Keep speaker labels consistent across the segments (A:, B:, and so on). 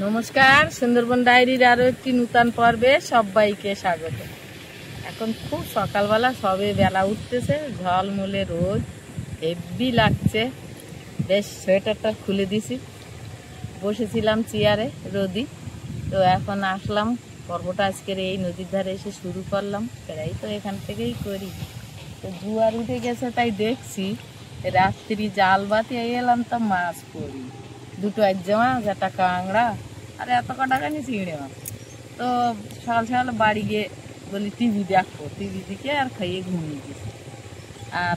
A: নমস্কার, সুন্দরবন ডায়েরির আরো একটি নূতন পর্বে সবাইকে স্বাগত। এখন খুব সকালবেলা, সবে বেলা উঠতেছে, ঝলমলে রোদ, হেভি লাগছে। বেশ সোয়েটারটা খুলে দিছি, বসেছিলাম চেয়ারে রোদি। তো এখন আসলাম, পর্বটা আজকের এই নদীর ধারে এসে শুরু করলাম। প্রায় তো এখান থেকেই করি। তো জোয়ার উঠে গেছে, তাই দেখছি রাত্রি জাল বাতি এলাম, তো মাছ পড়ি, দুটো একজা মাছ, একটা কাঁকড়া, আর এত কটা খানি চিংড়ি মাছ। তো সকাল সকাল বাড়ি গিয়ে বলি টিভি দেখবো, টিভি দিকে আর খাইয়ে ঘুমিয়ে গেছি। আর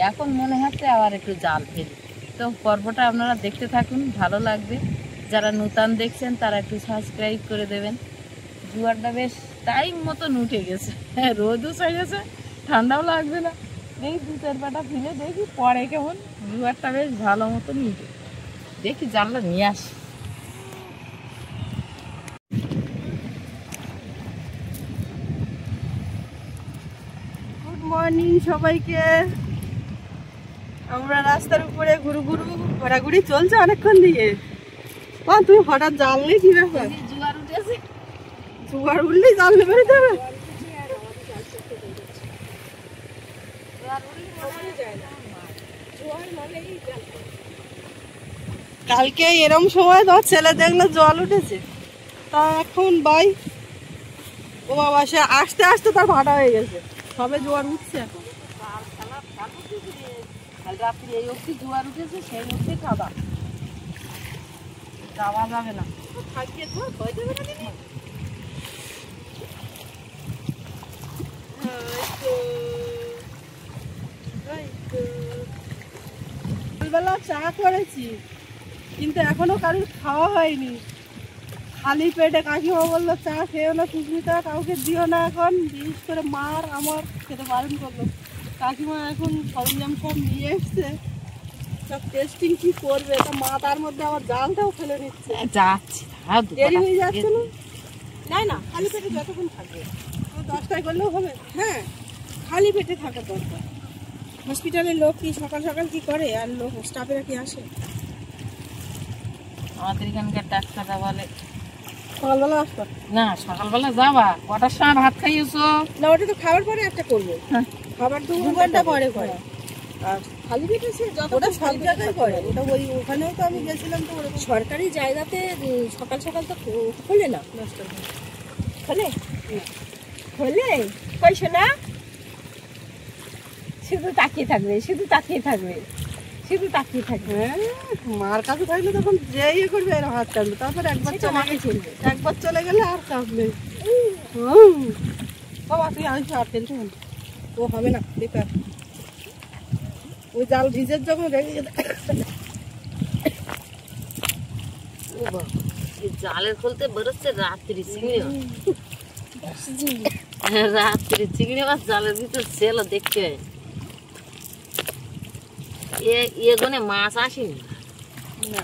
A: এখন মনে হচ্ছে আবার একটু জাল ফেলি। তো পর্বটা আপনারা দেখতে থাকুন, ভালো লাগবে। যারা নূতন দেখছেন তারা একটু সাবস্ক্রাইব করে দেবেন। জোয়ারটা বেশ টাইম মতন উঠে গেছে, রোদও গেছে, ঠান্ডাও লাগবে না। দেখি দু চার পাটা ফিরে দেখি পরে কেমন। জোয়ারটা বেশ ভালো মতন উঠে, দেখি জানলা নিয়ে আসি।
B: গুড মর্নিং সবাইকে। আমরা রাস্তার উপরে ঘোরাঘুরি চলছে অনেকক্ষণ দিয়ে। তুই হঠাৎ জাল নেই, কি ব্যাপার?
A: জোয়ার উঠেছে,
B: জোয়ার উঠলেই জাল নেবে যাবে। কালকে এরম সময় তোমার ছেলে দেখলো জল উঠেছে, তা এখন বাই ও বাবা, সে আস্তে আস্তে তার ভাটা হয়ে গেছে, সবে জোয়ার উঠছে এখন।
A: রাত্রি এই অবধি জোয়ার উঠেছে, সেই অবধি কাদা, যাওয়া যাবে না।
B: থাকিয়ে তোমার ভয় দেবে না দিদি? সকালবেলা চা করেছি, কিন্তু এখনো কারোর খাওয়া হয়নি। খালি পেটে কাকিমা বললো চা খেয়েও না, সুস্মিতা কাউকে দিও না এখন, বিশেষ করে মার আমার খেতে বারণ করলো। কাকিমা এখন সরঞ্জাম সব নিয়ে এসছে, সব টেস্টিং কি করবে, তা মা তার মধ্যে আবার জালটাও ফেলে নিচ্ছে।
A: যাচ্ছি,
B: দেরি হয়ে যাচ্ছে না? না না, খালি পেটে যতক্ষণ থাকবে, 10টায় করলেও হবে। হ্যাঁ, খালি পেটে থাকার দরকার। হসপিটালের লোক কি সকাল সকাল কি করে, আর লোক স্টাফেরা কি আসে?
A: আমাদের এখানকার ডাক্তাররা বলে
B: সকালবেলা আসবে
A: না, সকালবেলা যাবা, কটার সময় ভাত খাইয়েছো?
B: না, ওটা তো খাবার পরে একটা করবো, খাবার 2 ঘন্টা পরে করে। আর খালি পেটে ওটা সব জায়গায় করে, ওটা ওখানেও তো আমি গেছিলাম, তো ওরকম সরকারি জায়গাতে সকাল সকাল তো খোলে না। খোলে খোলে পয়সা না, শুধু তাকিয়ে থাকবে, শুধু তাকিয়ে থাকবে, শুধু তাকিয়ে থাকবে। মার কাছে থাকলে তখন যে ইয়ে করবে, এর হাত টানবে, তারপর একবার চলে গেলে আর কাঁপবে। বাবা তুই আসবি, আর টেনশন ও হবে না, বেকার। ওই জাল ভিজের যখন রেগে গেছে,
A: জালের খুলতে বেরোচ্ছে রাত্রি চিংড়ি মাছ। রাত্রি চিংড়ি মাছ জালের ভিতর ছিল, দেখতে এগোনে মাছ আসেনি
B: না।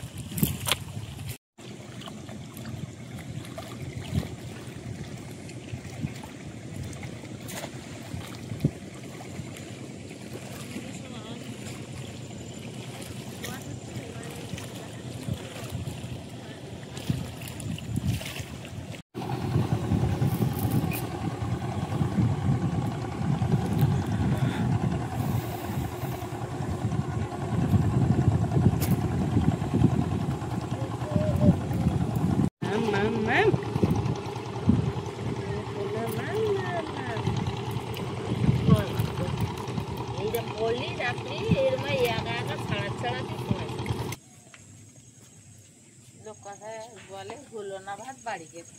A: বলে হলো না ভাত বাড়ি গেছে,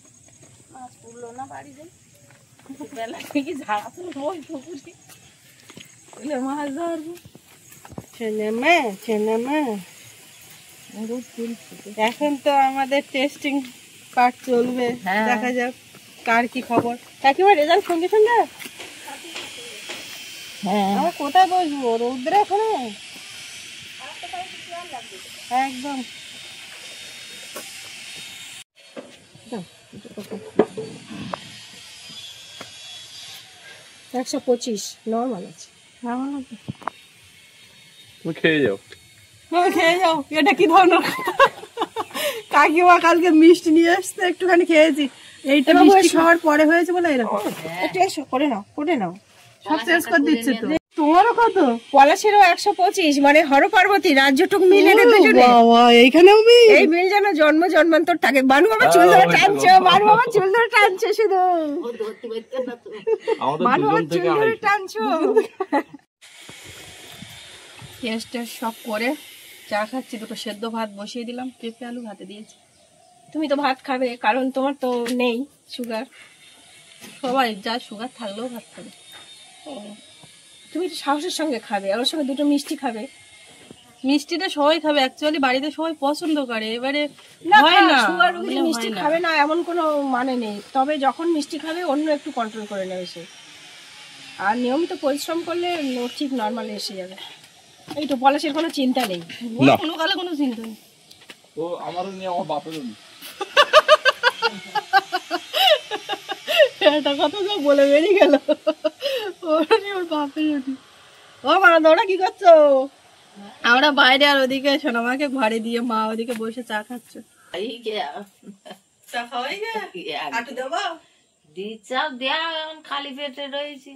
A: মাছ পুড়লো না বাড়ি যাই, বেলা থেকে ঝাড়া তো ওই পুকুরে মাছ ধরবো।
B: এখন তো আমাদের টেস্টিং পার্ট চলবে, দেখা যাক কার কি খবর। কাকিমা রেজাল্ট সঙ্গে সঙ্গে?
A: হ্যাঁ,
B: আমরা কোথায় বসবো, রৌদ্রে ওখানে একদম। 125 নর্মাল আছে। তুমি খেয়ে যাও, এটা কি ধরনের কাকিমা কালকে মিষ্টি নিয়ে আসতে একটুখানি খেয়েছি, এইটা মিষ্টি খাওয়ার পরে হয়েছে বলে এরকম। একটু এসো, করে নাও করে নাও, সব শেষ করে দিচ্ছে তো। তোমারও কত?
C: পলাশেরও 125, মানে হর পার্বতী রাজ্যটুক মিলে রে দুজনে।
B: এইখানেও
C: এই মিল যেন জন্ম জন্মান্তর থাকে। বানু বাবা চুল ধরে টানছে, বানু বাবা চুল ধরে টানছে, শুধু বানু বাবা চুল ধরে টানছো।
A: টেস্ট সব করে চা খাচ্ছি, দুটো সেদ্ধ ভাত বসিয়ে দিলাম, পেঁপে আলু ভাতে দিয়েছি।
C: তুমি তো ভাত খাবে, কারণ তোমার তো নেই সুগার।
A: সবাই যা সুগার থাকলেও ভাত খাবে।
C: তুমি তো সাহসের সঙ্গে খাবে, ওর সঙ্গে দুটো মিষ্টি খাবে।
A: মিষ্টিটা সবাই খাবে, অ্যাকচুয়ালি বাড়িতে সবাই পছন্দ করে, এবারে হয় না
C: সুগার রোগী মিষ্টি খাবে না এমন কোনো মানে নেই, তবে যখন মিষ্টি খাবে অন্য একটু কন্ট্রোল করে নেবে সে, আর নিয়মিত পরিশ্রম করলে ঠিক নর্মাল এসে যাবে। এই তো পলাশের কোনো চিন্তা নেই,
A: কোনো কালে কোনো চিন্তা নেই।
D: ও আমারও নেই, আমার বাপেরও নেই।
B: একটা কথা তো বলে বেরিয়ে গেল, ওর বাপেরও নেই। ও মা, তোমরা কি করছো? আমরা বাইরে, আর ওদিকে সোনামাকে ঘরে দিয়ে মা ওদিকে বসে চা খাচ্ছে। চা খাওয়াই গে, আটু দেবো?
A: দিচ্ছাও দেয়া, খালি পেটে রয়েছি।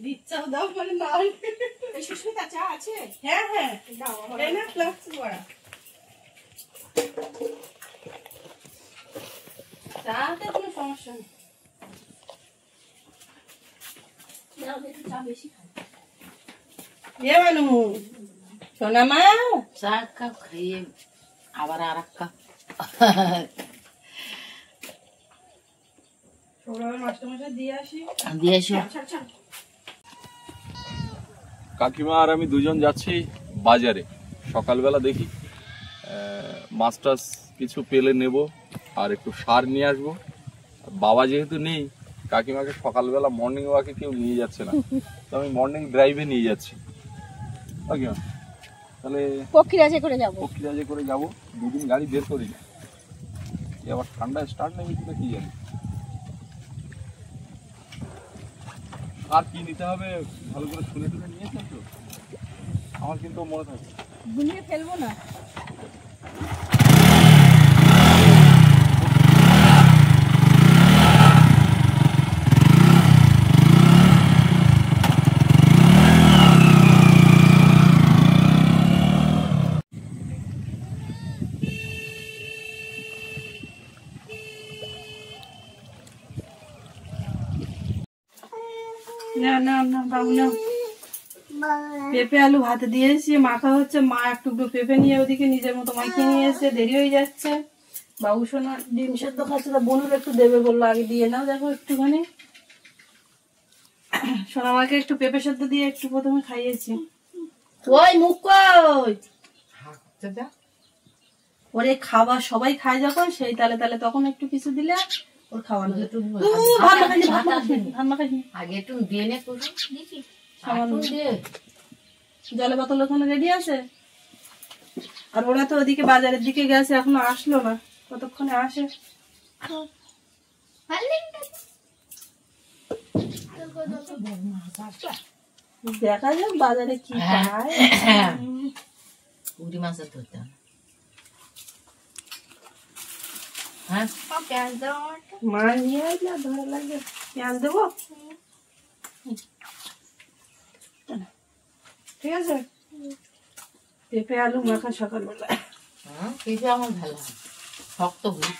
B: দিচ্ছাও দাও মানে না।
C: সুস্মিতা চা আছে?
B: হ্যাঁ হ্যাঁ, এই না ফ্লাক্স বড়া। চাতে কোনো সমস্যা নেই।
C: চা বেশি খাই।
B: এ মানু, সোনামা
A: চা কাপ খাইয়ে আবার আর এক কাপ
B: মাস্টারমশাই দিয়ে আসি।
A: দিয়ে এসো।
D: কাকিমা আর আমি দুজন যাচ্ছি বাজারে। সকালবেলা দেখি মাছ টাছ কিছু পেলে নেব, আর একটু সার নিয়ে আসবো। বাবা যেহেতু নেই, কাকিমাকে সকালবেলা মর্নিং ওয়াকে কেউ নিয়ে যাচ্ছে না, তো আমি মর্নিং ড্রাইভে নিয়ে যাচ্ছি। কাকিমা তাহলে
C: পক্ষীরাজে করে যাবো।
D: পক্ষীরাজে করে যাবো, দুদিন গাড়ি বের করি না, আবার ঠান্ডা স্টার্ট নেবে কিনা কি জানি। আর কি নিতে হবে ভালো করে শুনে টুনে নিয়েছেন তো? আমার কিন্তু মনে থাকে।
C: ভুলিয়ে ফেলবো না।
B: না না না বাবু না, পেঁপে আলু ভাতে দিয়েছি, মাখা হচ্ছে। মা একটু পেঁপে নিয়ে ওদিকে নিজের মতো মাখিয়ে নিয়ে এসে দেরি হয়ে যাচ্ছে। বাবু সোনা ডিম সেদ্ধ খাচ্ছে, তা বনুর একটু দেবে বললো, আগে দিয়ে নাও। দেখো একটুখানি সোনামাকে একটু পেঁপে সেদ্ধ দিয়ে একটু প্রথমে খাইয়েছি। ওই মুখ কই, ওরে খাবার সবাই খায় যখন, সেই তালে তালে তখন একটু কিছু দিলে ওর খাওয়ানো।
A: আগে একটু দিয়ে নে,
B: জলে বোতল ওখানে রেডি আছে। আর ওরা তো ওদিকে বাজারের দিকে গেছে, এখনো আসলো না, কতক্ষণে আসে। দেখা যাক বাজারে কি পায়।
A: পুরি মাছের ধরতে হ্যাঁ,
B: মাছ নিয়ে আসলে ধরা লাগে। পেঁয়াজ দেবো, ঠিক আছে। পেঁপে আলু মাখা সকালবেলা।
A: পেঁপে আমার ভালো হয়, শক্ত হই।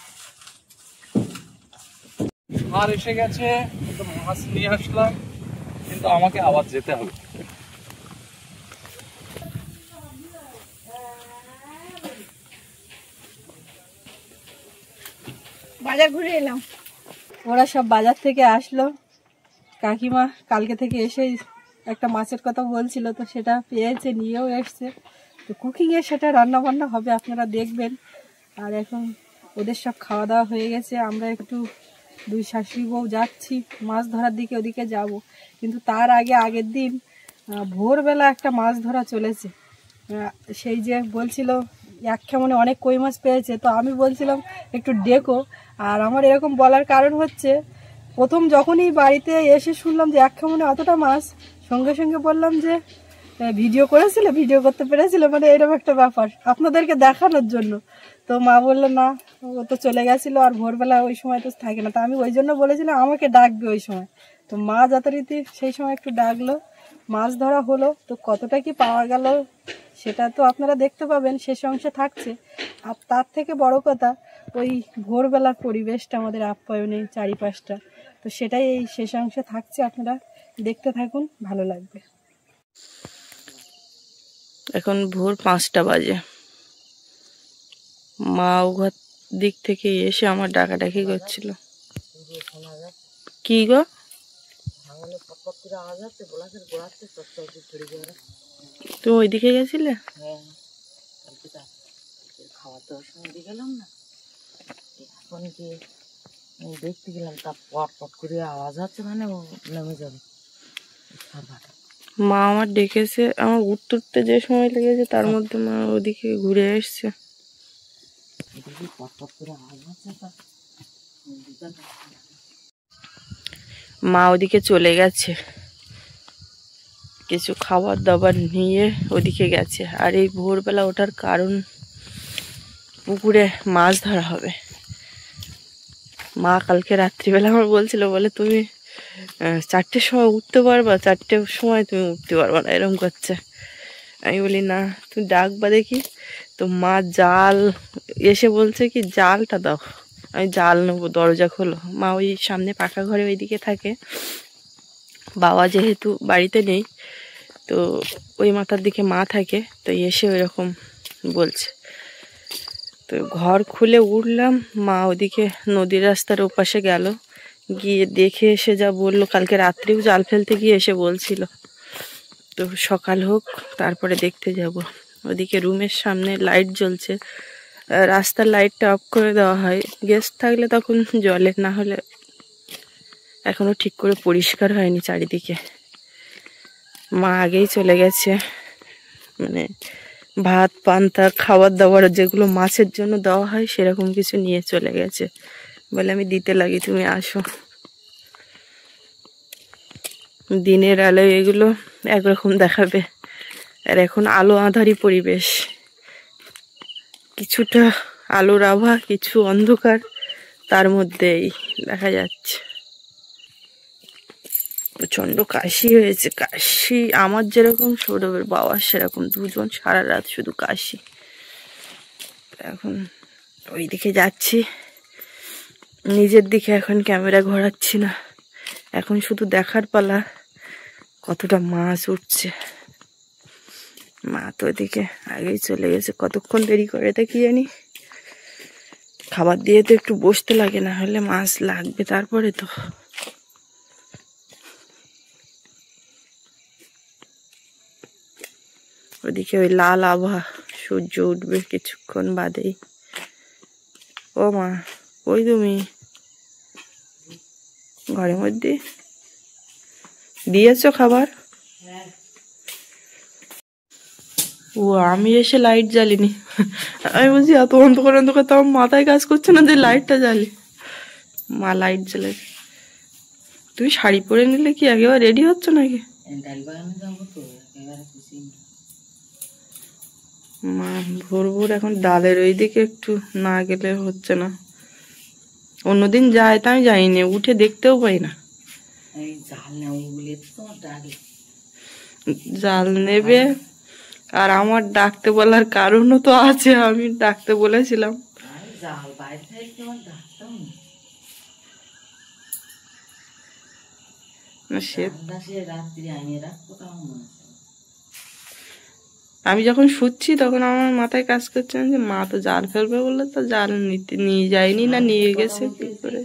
D: আর এসে গেছে, তো মাছ নিয়ে আসলাম, কিন্তু আমাকে আবার যেতে হবে।
C: বাজার ঘুরে এলাম।
B: ওরা সব বাজার থেকে আসলো। কাকিমা কালকে থেকে এসে একটা মাছের কথা বলছিল, তো সেটা পেয়েছে, নিয়েও এসছে। তো কুকিংয়ে সেটা রান্না বান্না হবে, আপনারা দেখবেন। আর এখন ওদের সব খাওয়া দাওয়া হয়ে গেছে, আমরা একটু দুই শাশুড়ি বউ যাচ্ছি মাছ ধরার দিকে, ওদিকে যাব। কিন্তু তার আগের দিন ভোরবেলা একটা মাছ ধরা চলেছে। সেই যে বলছিল এক খেমনে অনেক কই মাছ পেয়েছে, তো আমি বলছিলাম একটু ডেকো। আর আমার এরকম বলার কারণ হচ্ছে, প্রথম যখনই বাড়িতে এসে শুনলাম যে এক খেমনে অতটা মাছ, সঙ্গে সঙ্গে বললাম যে ভিডিও করেছিল, ভিডিও করতে পেরেছিল, মানে এরকম একটা ব্যাপার আপনাদেরকে দেখানোর জন্য। তো মা বললো না, ও তো চলে গেছিলো, আর ভোরবেলা ওই সময় তো থাকে না। তো আমি ওই জন্য বলেছিলাম আমাকে ডাকবে ওই সময়। তো মা যথারীতি সেই সময় একটু ডাকলো, মাছ ধরা হলো। তো কতটা কি পাওয়া গেল সেটা তো আপনারা দেখতে পাবেন, শেষ অংশে থাকছে। আর তার থেকে বড় কথা ওই ভোরবেলার পরিবেশটা, আমাদের আপ্যায়নে চারিপাশটা, তো সেটাই এই শেষ অংশে থাকছে। আপনারা দেখতে থাকুন, ভালো লাগবে।
A: এখন ভোর 5টা বাজে। মা ঘর দিক থেকে এসে আমার ডাকাডাকি করছিল। কি গো? তুমি ওইদিকে গেছিলে?
E: খাওয়া দাওয়ার সময় দিয়ে গেলাম না, এখন কি দেখতে গেলাম, তা পট পট করে আওয়াজ হচ্ছে, মানে ও নেমে যাবে।
A: মা আমার ডেকেছে, আমার উঠতে উঠতে যে সময় লেগেছে তার মধ্যে মা ওদিকে ঘুরে এসছে। মা ওদিকে চলে গেছে, কিছু খাবার দাবার নিয়ে ওদিকে গেছে। আর এই ভোরবেলা ওঠার কারণ, পুকুরে মাছ ধরা হবে। মা কালকে রাত্রিবেলা আমার বলছিল, বলে তুমি 4টের সময় উঠতে পারবা, 4টের সময় তুমি উঠতে পারবা না, এরকম করছে। আমি বলি না, তুমি ডাকবা দেখি। তো মা জাল এসে বলছে কি জালটা দাও, আমি জাল নেবো, দরজা খোলো। মা ওই সামনে পাকা ঘরে ওইদিকে থাকে, বাবা যেহেতু বাড়িতে নেই, তো ওই মাথার দিকে মা থাকে। তো এসে ওইরকম বলছে। তো ঘর খুলে উঠলাম, মা ওদিকে নদীর রাস্তার ওপাশে গেল, গিয়ে দেখে এসে যা বললো, কালকে রাত্রেও জাল ফেলতে গিয়ে এসে বলছিল। তো সকাল হোক তারপরে দেখতে যাব। ওদিকে রুমের সামনে লাইট জ্বলছে, রাস্তার লাইটটা অফ করে দেওয়া হয়, গেস্ট থাকলে তখন জ্বলে, না হলে এখনো ঠিক করে পরিষ্কার হয়নি চারিদিকে। মা আগেই চলে গেছে, মানে ভাত পান্তা খাবার দাবার যেগুলো মাছের জন্য দেওয়া হয় সেরকম কিছু নিয়ে চলে গেছে, বলে আমি দিতে লাগি, তুমি আসো। দিনের আলোয় এগুলো একরকম দেখাবে, আর এখন আলো আঁধারি পরিবেশ, কিছুটা আলোর আভা, কিছু অন্ধকার, তার মধ্যেই দেখা যাচ্ছে। প্রচন্ড কাশি হয়েছে, কাশি আমার যেরকম সৌরভের বাবার সেরকম, দুজন সারা রাত শুধু কাশি। এখন ওইদিকে যাচ্ছি, নিজের দিকে এখন ক্যামেরা ঘোরাচ্ছি না, এখন শুধু দেখার পালা কতটা মাছ উঠছে। মা তো ওদিকে আগেই চলে গেছে, কতক্ষণ দেরি করে তা কি জানি। খাবার দিয়ে তো একটু বসতে লাগে, না হলে মাছ লাগবে তারপরে তো। ওদিকে ওই লাল আভা, সূর্য উঠবে কিছুক্ষণ বাদেই। ও মা, ওই তুমি ঘরের মধ্যে দিয়েছো খাবার? ও, আমি এসে লাইট জ্বালিনি। আমি বলছি এত অন্ধকার অন্ধকার, তো আমার মাথায় কাজ করছে না যে লাইটটা জ্বালি। মা লাইট জ্বালে। তুমি শাড়ি পরে নিলে কি একেবারে রেডি হচ্ছ নাকি? মা ভোর ভোর এখন ডালের ওই দিকে একটু না গেলে হচ্ছে না। অন্যদিন যায়, তা আমি যাইনি, উঠে দেখতেও পাই না। জাল নেবে, আর আমার ডাকতে বলার কারণও তো আছে, আমি ডাকতে বলেছিলাম। আমি যখন শুচ্ছি তখন আমার মাথায় কাজ করছে যে মা তো জাল ফেলবে বললে, তো জাল নিতে নিয়ে যায়নি, না নিয়ে গেছে কি করে।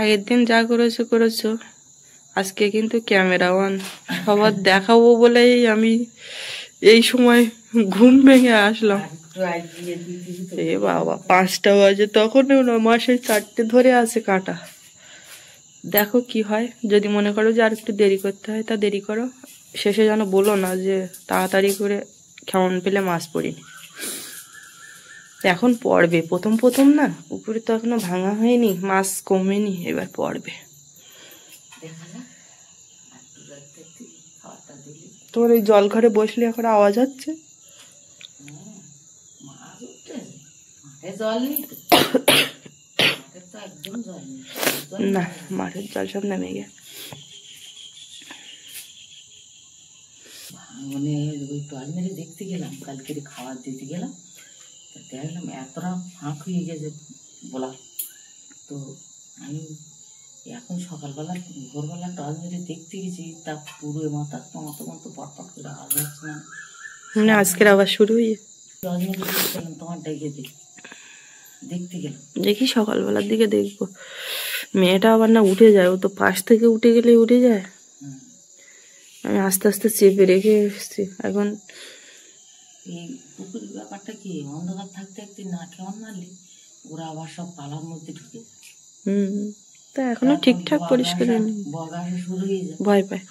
A: আগের দিন যা করেছো করেছো, আজকে কিন্তু ক্যামেরা অন, সবার দেখাবো বলেই আমি এই সময় ঘুম ভেঙে আসলাম। এ বাবা, 5টা বাজে, তখনও না, মা সেই 4টে ধরে আছে কাটা। দেখো কি হয়, যদি মনে করো যে আর একটু দেরি করতে হয় তা দেরি করো, শেষে যেন বলো না যে তাড়াতাড়ি করে কেমন পেলে মাছ পড়িনি।
B: এখন পড়বে, প্রথম প্রথম না, উপরে তো এখনো ভাঙা হয়নি, মাছ কমেনি, এবার পড়বে। তোর এই জল ঘরে বসলে এখন আওয়াজ হচ্ছে? না, মাঠের জল সব নেমে গে।
E: ওই টল মেরে দেখতে গেলাম, কালকে খাবার দিতে গেলাম, দেখলাম এতটা ফাঁক হয়ে গেছে বলা। তো আমি এখন সকালবেলা ভোরবেলা টল মেরে দেখতে গেছি, তা পুরো মাথা মতো পটপট করে আওয়াজ আসছে না।
B: মানে আজকের আবার শুরু হয়ে
E: টল মেরে দেখতে গেলাম, তোমার ডেকে দেখতে গেলাম।
B: দেখি সকালবেলার দিকে দেখবো। মেয়েটা আবার না উঠে যায়, ও তো পাশ থেকে উঠে গেলে উঠে যায়। আমি আস্তে আস্তে চেপে রেখে এসছি। এখন
E: এই পুকুরের ব্যাপারটা কি, অন্ধকার থাকতে থাকতে না কেমন মারলে ওরা আবার সব পালার মধ্যে ঢুকে যায়।
B: তা এখনো ঠিকঠাক পরিষ্কার হয়নি,
E: বগ আসা শুরু হয়ে যায়,
B: ভয় পায়।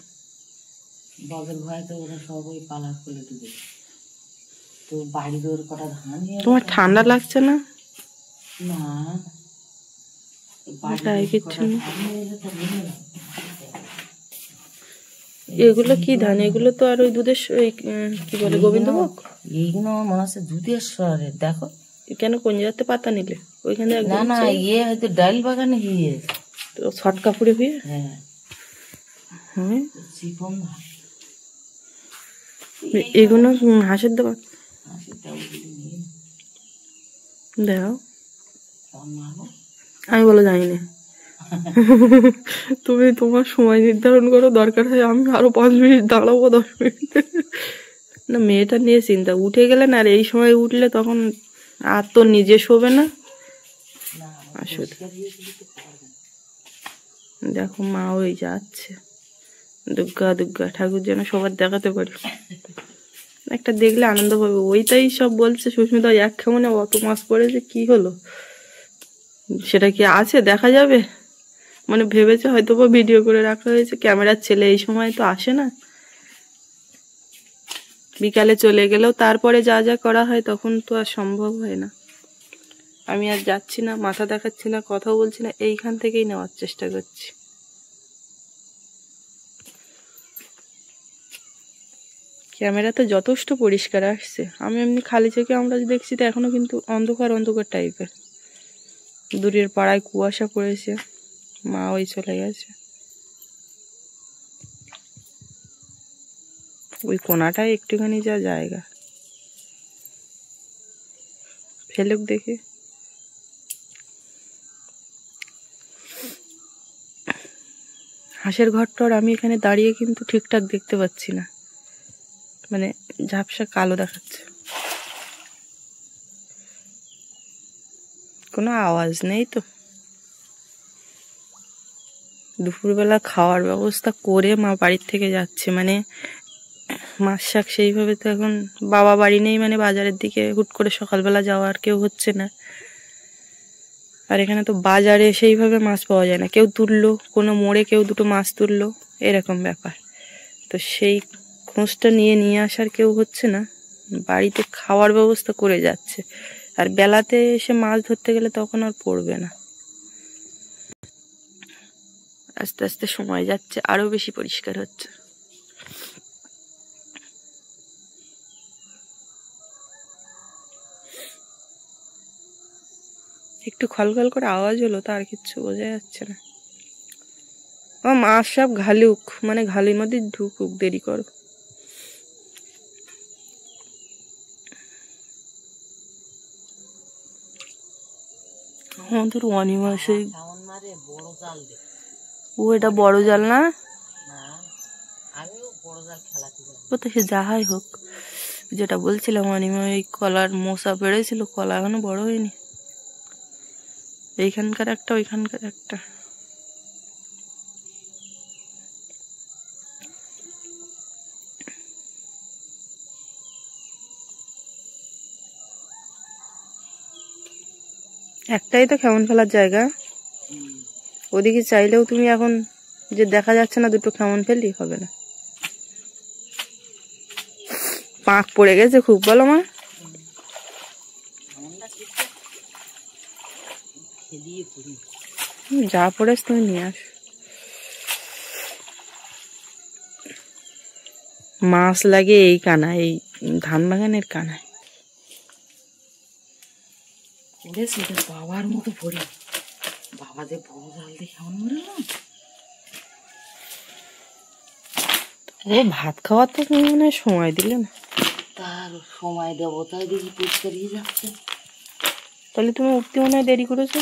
E: বগের ভয়তে ওরা সব ওই পালার খুলে ঢুকে যায়। তো বাড়ির ওর কটা ধান।
B: তোমার ঠান্ডা লাগছে না?
E: না,
B: এগুলো কি ধান? এগুলো তো আর ওই দুধের কি বলে, গোবিন্দভোগ।
E: এইগুলো মনে হচ্ছে দুধের শহরের। দেখো
B: কেন কোন জায়গাতে পাতা নিলে ওইখানে?
E: না না, ইয়ে হয়তো ডাল বাগানে গিয়ে
B: তো ছট কাপড়ে হয়ে।
E: হ্যাঁ,
B: এগুলো হাঁসের দেওয়া। দেখো আমি বলে জানি না। তুমি তোমার সময় নির্ধারণ করো, দরকার হয় আমি আরো 5 মিনিট দাঁড়াবো, 10 মিনিট। না, মেয়েটা নিয়ে চিন্তা, উঠে গেলে না, আর এই সময় উঠলে তখন আর তো নিজে শোবে না। দেখো মা ওই যাচ্ছে, দুর্গা দুর্গা ঠাকুর যেন সবার দেখাতে পারি। একটা দেখলে আনন্দ পাবে। ওইটাই সব বলছে সুস্মিতা, এক কেমনে অত মাছ পড়েছে, কি হলো সেটা কি আছে দেখা যাবে? মানে ভেবেছে হয়তো বা ভিডিও করে রাখা হয়েছে, ক্যামেরার ছেলে এই সময় তো আসে না, বিকালে চলে গেলেও তারপরে যা যা করা হয় তখন তো আর সম্ভব হয় না। আমি আর যাচ্ছি না, মাথা দেখাচ্ছি না, কথাও বলছি না, এইখান থেকেই নেওয়ার চেষ্টা করছি। ক্যামেরা তো যথেষ্ট পরিষ্কার আসছে। আমি এমনি খালি চোখে আমরা দেখছি তো এখনো কিন্তু অন্ধকার অন্ধকার টাইপের। দূরের পাড়ায় কুয়াশা পড়েছে, মা ওই চলে গেছে। ওই কোনাটায় একটুখানি যা জায়গা, ফেলুক দেখে। হাঁসের ঘরটার আমি এখানে দাঁড়িয়ে কিন্তু ঠিকঠাক দেখতে পাচ্ছি না, মানে ঝাপসা কালো দেখাচ্ছে। কোনো আওয়াজ নেই তো। দুপুরবেলা খাওয়ার ব্যবস্থা করে মা বাড়ির থেকে যাচ্ছে, মানে মাছ শাক সেইভাবে তো এখন বাবা বাড়ি নেই, মানে বাজারের দিকে হুট করে সকালবেলা যাওয়া আর কেউ হচ্ছে না। আর এখানে তো বাজারে সেইভাবে মাছ পাওয়া যায় না, কেউ তুললো, কোনো মোড়ে কেউ দুটো মাছ তুললো, এরকম ব্যাপার। তো সেই খোঁজটা নিয়ে আসার কেউ হচ্ছে না, বাড়িতে খাওয়ার ব্যবস্থা করে যাচ্ছে। আর বেলাতে এসে মাছ ধরতে গেলে তখন আর পড়বে না। আস্তে আস্তে সময় যাচ্ছে, আরো বেশি পরিষ্কার হচ্ছে। একটু খলখল করে আওয়াজ হলো, তার কিচ্ছু বোঝা যাচ্ছে না। মাছ সব ঘালুক, মানে ঘালির মধ্যে ঢুকুক, দেরি করো। আমাদের অনিমা সেই ও, এটা বড় জাল না? ও তো সে যাহাই হোক, যেটা বলছিলাম অনিমা এই কলার মোসা বেড়েছিল, কলা এখনো বড় হয়নি। এইখানকার একটা, ওইখানকার একটা। একটাই তো খেমন ফেলার জায়গা, ওদিকে চাইলেও তুমি এখন যে দেখা যাচ্ছে না দুটো খেমন ফেললি হবে না। পাঁক পড়ে গেছে খুব, বলো মা?
E: খেলিয়ে পড়ি।
B: যা পড়েছ তুমি নিয়ে আস। মাছ লাগে এই কানায়, এই ধান বাগানের কানায়।
E: পড়েছে এটা বাবার মতো পড়ি। বাবা যে বড় জাল দিয়ে কেমন মরলাম।
B: ও ভাত খাওয়ার তো তুমি মনে হয় সময় দিলে না।
E: তার সময় দেবো তাই দেখি পরিষ্কারিয়ে যাচ্ছে।
B: তাহলে তুমি উঠতে মনে হয় দেরি করেছো।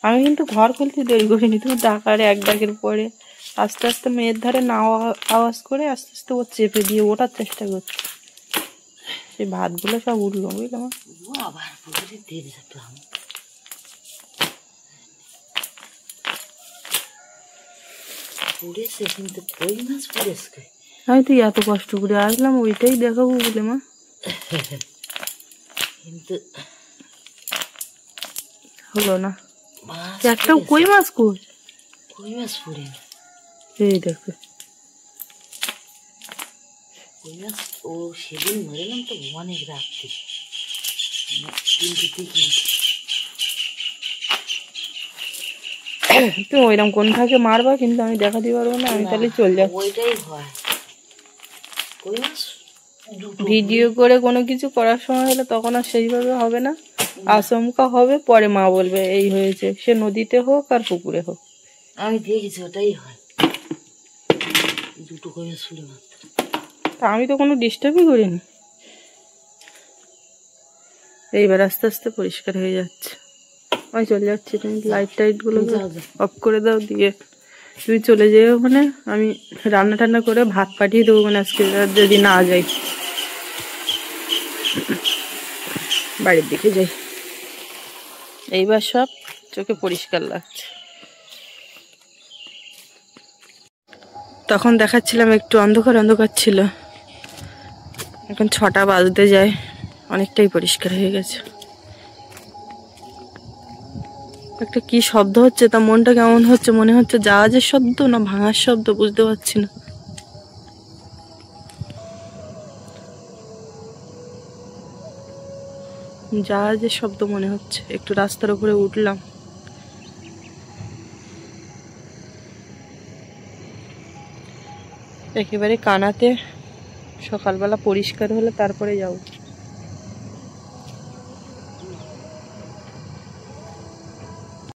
B: আমি কিন্তু ঘর খুলতে দেরি করিনি, তুমি ডাকার এক ডাকের পরে আস্তে আস্তে মেয়ের ধারে না আওয়াজ করে আস্তে আস্তে ও চেপে দিয়ে ওঠার চেষ্টা করছে। সেই ভাতগুলো সব উঠলো বুঝলাম।
E: আবার পুকুরে দেরি যেতাম। পড়েছে কিন্তু কই মাছ পড়েছে।
B: আমি তুই এত কষ্ট করে আসলাম ওইটাই দেখাবো বলে মা,
E: কিন্তু
B: হলো না। একটাও কই মাছ কই?
E: কই মাছ পড়ে
B: এই দেখো
E: কই মাছ। ও সেদিন মরেলাম তো অনেক রাত্রি, কিন্তু দেখি
B: তুমি ওইরকম কোন থাকে মারবা, কিন্তু আমি দেখাতে পারবো না। আমি তাহলে চল যাবো।
E: ওইটাই হয়। কই মাছ
B: ভিডিও করে কোনো কিছু করার সময় হলে তখন আর সেইভাবে হবে না, আচমকা হবে। পরে মা বলবে এই হয়েছে, সে নদীতে হোক আর পুকুরে হোক।
E: আমি দেখেছি ওটাই হয়। দুটো কই মাছ পড়ে মাত্র।
B: তা আমি তো কোনো ডিস্টার্বই করিনি। এইবার আস্তে আস্তে পরিষ্কার হয়ে যাচ্ছে। আমি চলে যাচ্ছি, তুমি লাইট টাইট গুলো অফ করে দাও, দিয়ে তুমি চলে যেও। মানে আমি রান্না টান্না করে ভাত পাঠিয়ে দেবো, মানে আজকে যদি না যাই বাড়ির দিকে যাই। এইবার সব চোখে পরিষ্কার লাগছে। তখন দেখাচ্ছিলাম একটু অন্ধকার অন্ধকার ছিল, এখন 6টা বাজতে যায়, অনেকটাই পরিষ্কার হয়ে গেছে। একটা কি শব্দ হচ্ছে, তা মনটা কেমন হচ্ছে, মনে হচ্ছে জাহাজের শব্দ না ভাঙার শব্দ, বুঝতে পারছি না। জাহাজের শব্দ মনে হচ্ছে। একটু রাস্তার উপরে উঠলাম, একেবারে কানাতে সকালবেলা পরিষ্কার হলে তারপরে যাবো।